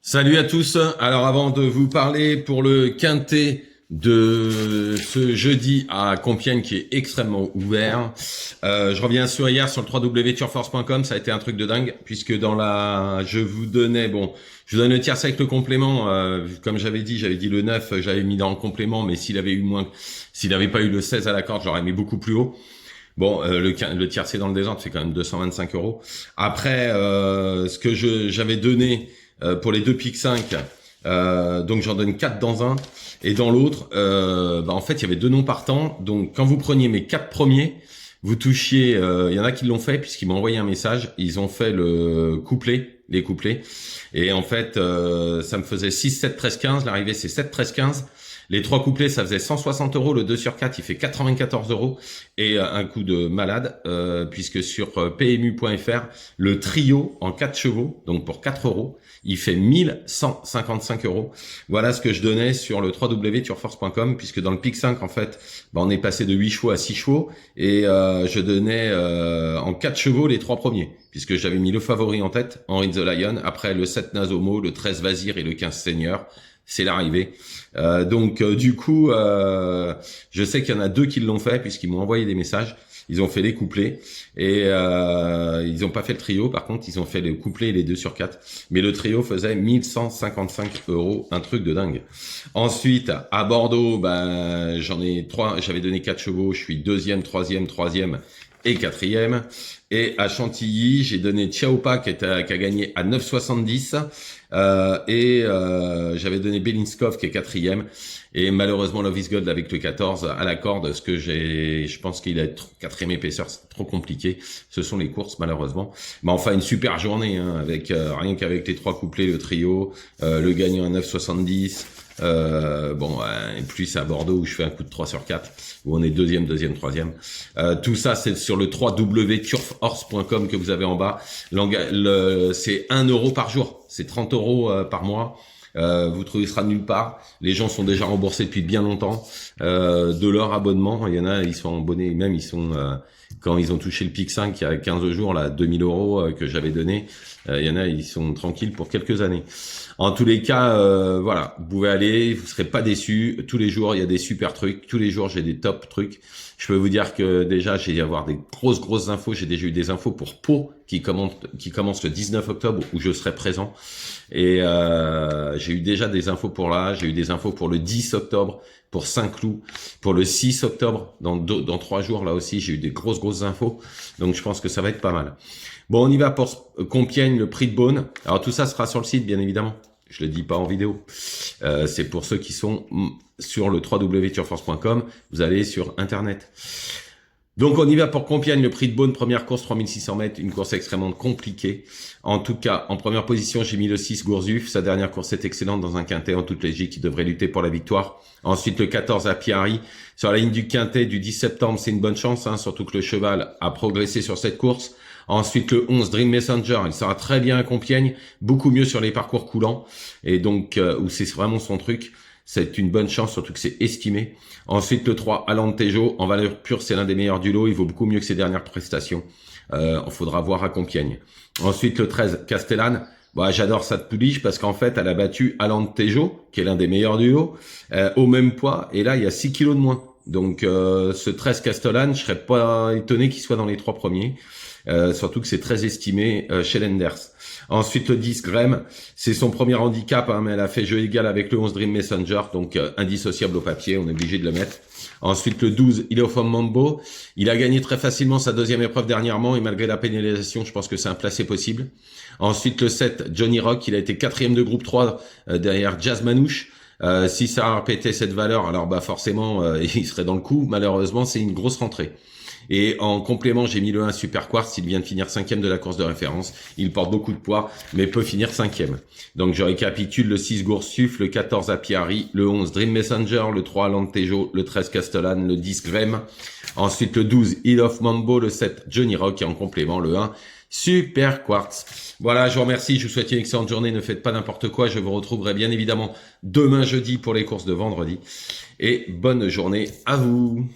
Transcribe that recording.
Salut à tous. Alors avant de vous parler pour le quintet de ce jeudi à Compiègne qui est extrêmement ouvert, je reviens sur hier sur le www.turforce.com. Ça a été un truc de dingue puisque je vous donne le tiercé avec le complément. Comme j'avais dit le 9, j'avais mis dans le complément, mais s'il avait pas eu le 16 à la corde, j'aurais mis beaucoup plus haut. Bon, le tiercé dans le désordre, c'est quand même 225 €. Après, ce que j'avais donné pour les deux pics 5, donc j'en donne 4 dans un, et dans l'autre, en fait, il y avait deux noms partants. Donc, quand vous preniez mes 4 premiers, vous touchiez, il y en a qui l'ont fait, puisqu'ils m'ont envoyé un message, ils ont fait les couplets, et en fait, ça me faisait 6, 7, 13, 15, l'arrivée c'est 7, 13, 15, les 3 couplets, ça faisait 160 €, le 2 sur 4, il fait 94 €, et un coup de malade, puisque sur PMU.fr, le trio en 4 chevaux, donc pour 4 €, il fait 1155 €. Voilà ce que je donnais sur le www.turforce.com, puisque dans le pic 5, en fait, on est passé de 8 chevaux à 6 chevaux, et je donnais en 4 chevaux les 3 premiers, puisque j'avais mis le favori en tête, Henry the Lion, après le 7 Nazomo, le 13 Vazir et le 15 Seigneur. C'est l'arrivée. Du coup, je sais qu'il y en a deux qui l'ont fait, puisqu'ils m'ont envoyé des messages. Ils ont fait les couplets et ils n'ont pas fait le trio. Par contre, ils ont fait le couplet et les 2 sur 4. Mais le trio faisait 1155 €, un truc de dingue. Ensuite, à Bordeaux, j'avais donné 4 chevaux. Je suis deuxième, troisième et quatrième. Et à Chantilly, j'ai donné Chiaopa qui a gagné à 9,70 j'avais donné Belinskov qui est quatrième. Et malheureusement, Love is Gold avec le 14 à la corde, je pense qu'il a quatrième épaisseur, c'est trop compliqué. Ce sont les courses, malheureusement. Mais enfin, une super journée, hein, avec rien qu'avec les 3 couplets, le trio, le gagnant à 9,70. Et plus à Bordeaux où je fais un coup de 3 sur 4, où on est deuxième, troisième. Tout ça, c'est sur le www.turforce.com que vous avez en bas. C'est 1 € par jour, c'est 30 € par mois. Vous trouvez sera nulle part. Les gens sont déjà remboursés depuis bien longtemps de leur abonnement. Il y en a, ils sont abonnés, même quand ils ont touché le pic 5 il y a 15 jours, là, 2000 € que j'avais donné. Il y en a, ils sont tranquilles pour quelques années. En tous les cas, voilà, vous pouvez aller, vous serez pas déçus. Tous les jours, il y a des super trucs. Tous les jours, j'ai des top trucs. Je peux vous dire que déjà, j'ai avoir des grosses infos. J'ai déjà eu des infos pour Pau qui commence le 19 octobre où je serai présent. Et j'ai eu déjà des infos pour là. J'ai eu des infos pour le 10 octobre, pour Saint-Cloud, pour le 6 octobre, dans 3 jours là aussi. J'ai eu des grosses infos. Donc je pense que ça va être pas mal. Bon, on y va pour Compiègne, le prix de Beaune. Alors tout ça sera sur le site, bien évidemment. Je le dis pas en vidéo. C'est pour ceux qui sont sur le www.turforce.com. Vous allez sur Internet. Donc on y va pour Compiègne, le prix de Beaune, première course 3600 mètres, une course extrêmement compliquée. En tout cas, en première position, j'ai mis le 6 Gourzuf. Sa dernière course est excellente dans un quintet en toute logique, qui devrait lutter pour la victoire. Ensuite, le 14 à Piari. Sur la ligne du quintet du 10 septembre, c'est une bonne chance, hein, surtout que le cheval a progressé sur cette course. Ensuite, le 11 Dream Messenger, il sera très bien à Compiègne, beaucoup mieux sur les parcours coulants, et donc où c'est vraiment son truc. C'est une bonne chance, surtout que c'est estimé. Ensuite, le 3, Alentejo, en valeur pure, c'est l'un des meilleurs du lot. Il vaut beaucoup mieux que ses dernières prestations. Il faudra voir à Compiègne. Ensuite, le 13, Castellane. J'adore cette pouliche parce qu'en fait, elle a battu Alentejo, qui est l'un des meilleurs du lot, au même poids. Et là, il y a 6 kilos de moins. Donc, ce 13 Castellane, je serais pas étonné qu'il soit dans les 3 premiers. Surtout que c'est très estimé chez Lenders. Ensuite, le 10 Graham, c'est son premier handicap, hein, mais elle a fait jeu égal avec le 11 Dream Messenger, donc indissociable au papier, on est obligé de le mettre. Ensuite, le 12 Ilofom Mambo, il a gagné très facilement sa deuxième épreuve dernièrement, et malgré la pénalisation, je pense que c'est un placé possible. Ensuite, le 7 Johnny Rock, il a été quatrième de groupe 3 derrière Jazz Manouche. Si ça a répété cette valeur, alors forcément, il serait dans le coup. Malheureusement, c'est une grosse rentrée. Et en complément, j'ai mis le 1 Super Quartz. Il vient de finir 5e de la course de référence. Il porte beaucoup de poids, mais peut finir 5e. Donc je récapitule: le 6 Gourzuf, le 14 Apiari, le 11 Dream Messenger, le 3 Alentejo, le 13 Castellane, le 10 Graham. Ensuite le 12 Hill of Mambo, le 7 Johnny Rock et en complément le 1 Super Quartz. Voilà, je vous remercie, je vous souhaite une excellente journée, ne faites pas n'importe quoi, je vous retrouverai bien évidemment demain jeudi pour les courses de vendredi. Et bonne journée à vous.